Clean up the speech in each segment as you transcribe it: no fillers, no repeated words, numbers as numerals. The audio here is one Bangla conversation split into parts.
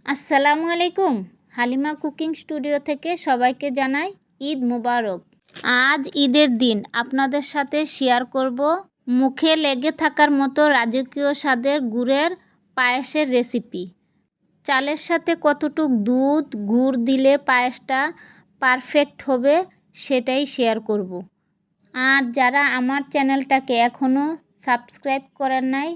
আসসালামু আলাইকুম। হালিমা কুকিং স্টুডিও থেকে সবাইকে জানাই ঈদ মুবারক। আজ ঈদের দিন আপনাদের সাথে শেয়ার করব মুখে লেগে থাকার মতো রাজকীয় স্বাদের গুড়ের পায়েসের রেসিপি। চালের সাথে কতটুক দুধ গুড় দিলে পায়েসটা পারফেক্ট হবে সেটাই শেয়ার করব। আর যারা আমার চ্যানেলটাকে এখনও সাবস্ক্রাইব করেন নাই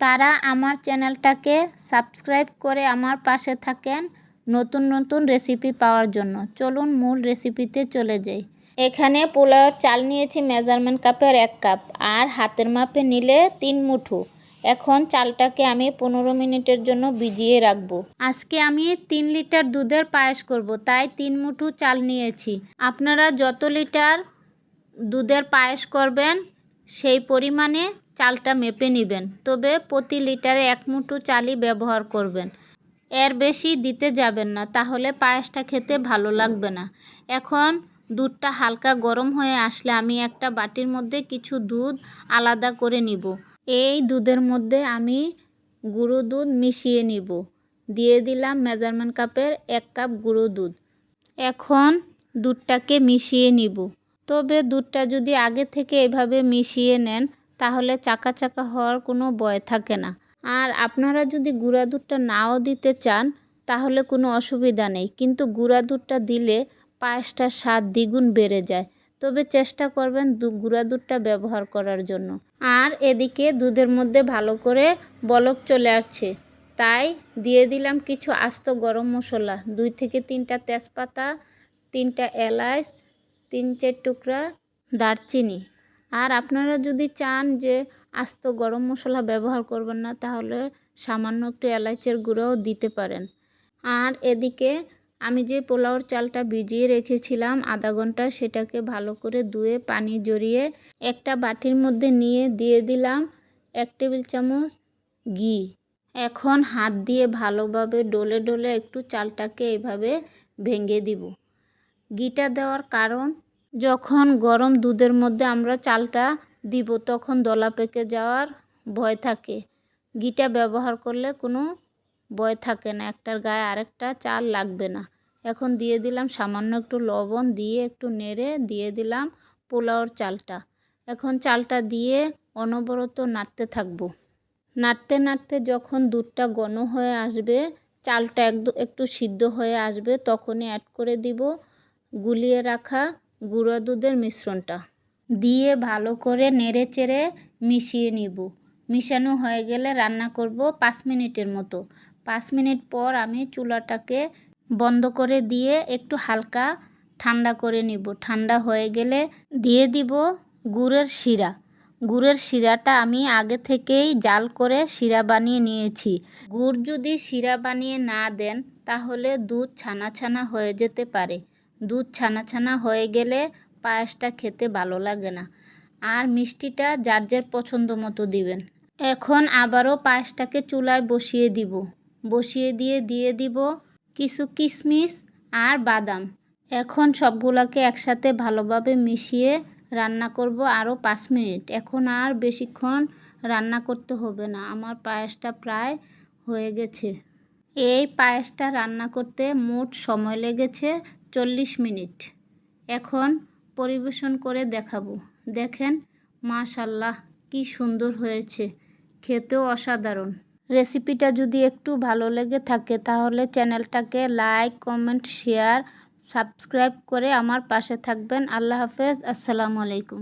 তারা আমার চ্যানেলটাকে সাবস্ক্রাইব করে আমার পাশে থাকেন নতুন নতুন রেসিপি পাওয়ার জন্য। চলুন মূল রেসিপিতে চলে যাই। এখানে পোলাওর চাল নিয়েছি মেজারমেন্ট কাপের 1 কাপ, আর হাতের মাপে নিলে 3 মুঠো। এখন চালটাকে আমি 15 মিনিটের জন্য ভিজিয়ে রাখবো। আজকে আমি 3 লিটার দুধের পায়েস করব, তাই 3 মুঠো চাল নিয়েছি। আপনারা যত লিটার দুধের পায়েস করবেন সেই পরিমাণে চালটা মেপে নেবেন, তবে প্রতি লিটারে 1 মুঠো চালই ব্যবহার করবেন। এর বেশি দিতে যাবেন না, তাহলে পায়েসটা খেতে ভালো লাগবে না। এখন দুধটা হালকা গরম হয়ে আসলে আমি একটা বাটির মধ্যে কিছু দুধ আলাদা করে নিব। এই দুধের মধ্যে আমি গুঁড়ো দুধ মিশিয়ে নিব। দিয়ে দিলাম মেজারমেন্ট কাপের 1 কাপ গুঁড়ো দুধ। এখন দুধটাকে মিশিয়ে নিব। তবে দুধটা যদি আগে থেকে এভাবে মিশিয়ে নেন তাহলে চাকা চাকা হওয়ার কোনো ভয় থাকে না। আর আপনারা যদি গুঁড়া দুধটা নাও দিতে চান তাহলে কোনো অসুবিধা নেই, কিন্তু গুঁড়া দুধটা দিলে পায়েসটার স্বাদ দ্বিগুণ বেড়ে যায়। তবে চেষ্টা করবেন গুঁড়া দুধটা ব্যবহার করার জন্য। আর এদিকে দুধের মধ্যে ভালো করে বলক চলে আসছে, তাই দিয়ে দিলাম কিছু আস্ত গরম মশলা, 2 থেকে 3টা তেজপাতা, 3টা এলাচ, 3-4 টুকরা দারচিনি। আর আপনারা যদি চান যে আস্ত গরম মশলা ব্যবহার করবেন না তাহলে সামান্য একটু এলাচের গুঁড়োও দিতে পারেন। আর এদিকে আমি যে পোলাওর চালটা ভিজিয়ে রেখেছিলাম আধা ঘন্টা, সেটাকে ভালো করে ধুয়ে পানি ঝরিয়ে একটা বাটির মধ্যে নিয়ে দিয়ে দিলাম 1 টেবিল চামচ ঘি। এখন হাত দিয়ে ভালোভাবে ডলে ডলে একটু চালটাকে এভাবে ভেঙে দিব। ঘিটা দেওয়ার কারণ, যখন গরম দুধের মধ্যে আমরা চালটা দিব তখন দলা পেকে যাওয়ার ভয় থাকে। ঘিটা ব্যবহার করলে কোনো ভয় থাকে না, একটার গায়ে আরেকটা চাল লাগবে না। এখন দিয়ে দিলাম সামান্য একটু লবণ, দিয়ে একটু নেড়ে দিয়ে দিলাম পোলাওর চালটা। এখন চালটা দিয়ে অনবরত নাড়তে থাকবো। নাড়তে নাড়তে যখন দুধটা ঘন হয়ে আসবে, চালটা একটু সিদ্ধ হয়ে আসবে, তখনই অ্যাড করে দিব গুলিয়ে রাখা গুঁড়া দুধের মিশ্রণটা। দিয়ে ভালো করে নেড়ে চেড়ে মিশিয়ে নিব। মিশানো হয়ে গেলে রান্না করব 5 মিনিটের মতো। 5 মিনিট পর আমি চুলাটাকে বন্ধ করে দিয়ে একটু হালকা ঠান্ডা করে নিব। ঠান্ডা হয়ে গেলে দিয়ে দিব গুড়ের শিরা। গুড়ের শিরাটা আমি আগে থেকেই জাল করে শিরা বানিয়ে নিয়েছি। গুড় যদি শিরা বানিয়ে না দেন তাহলে দুধ ছানা ছানা হয়ে যেতে পারে। দুধ ছানা ছানা হয়ে গেলে পায়েসটা খেতে ভালো লাগে না। আর মিষ্টিটা যার যার পছন্দ মতো দিবেন। এখন আবারও পায়েসটাকে চুলায় বসিয়ে দিব। বসিয়ে দিয়ে দিব কিছু কিশমিশ আর বাদাম। এখন সবগুলোকে একসাথে ভালোভাবে মিশিয়ে রান্না করব আরও 5 মিনিট। এখন আর বেশিক্ষণ রান্না করতে হবে না, আমার পায়েসটা প্রায় হয়ে গেছে। এই পায়েসটা রান্না করতে মোট সময় লেগেছে 40 মিনিট। এখন পরিবেশন করে দেখাবো। দেখেন মাশাআল্লাহ কি সুন্দর হয়েছে, খেতেও অসাধারণ। রেসিপিটা যদি একটু ভালো লেগে থাকে তাহলে চ্যানেলটাকে লাইক, কমেন্ট, শেয়ার, সাবস্ক্রাইব করে আমার পাশে থাকবেন। আল্লাহ হাফেজ। আসসালামু আলাইকুম।